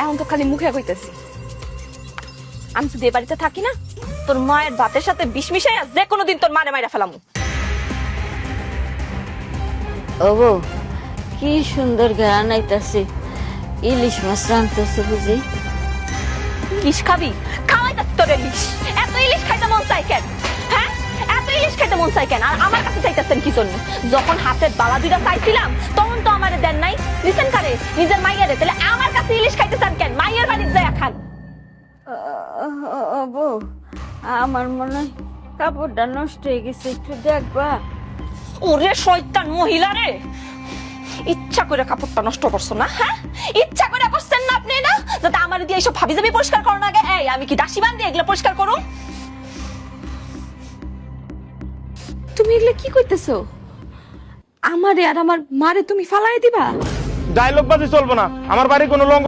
এখন তো খালি মুখে কইতেছি। আমি যদি এ বাড়িতে থাকি না, তোর মায়ের ভাতের সাথে বিষ মিশাইয়া যে কোনোদিন তোর মারে মাইরা ফেলামু। ও বউ, কি সুন্দর ঘ্রাণ আইতাছে, ইলিশ মাছ রাঁধতেছে বুঝি? ইলিশ খাবি? খাওয়াইতাছি তোর ইলিশ। এত ইলিশ খাইতে মন চাই কেন? হ্যাঁ, এত ইলিশ খাইতে মন চাই কেন? আর আমার কাছে চাইতেছেন কি জন্য? যখন হাতের বালা দুইটা চাইছিলাম তখন তো আমারে দেন নাই। লিসেন কারে, নিজের মাইয়ারে। তাহলে আমার কাছে ইলিশ খাইতে চান কেন? মাইয়ের বাড়িতে যায় খান। ও বউ, আমার মনে হয় কাপড়টা নষ্ট হয়ে গেছে, একটু দেখবা? ওরে শয়তান মহিলা রে, ইচ্ছা করে কাপড়টা নষ্ট করছো না? হ্যাঁ, ইচ্ছা করে করছেন না আপনি? না যাতে আমার দিয়ে এইসব ভাবি যাবি পরিষ্কার করো না। এই আমি কি দাসী বান্ধি এগুলো পরিষ্কার করো? তুমি এগুলো কি কইতেছো? আমারে আর আমার মারে তুমি ফালাই দিবা? ডায়লগ বাজে চলবো না, আমার বাড়ি কোনো লঙ্গ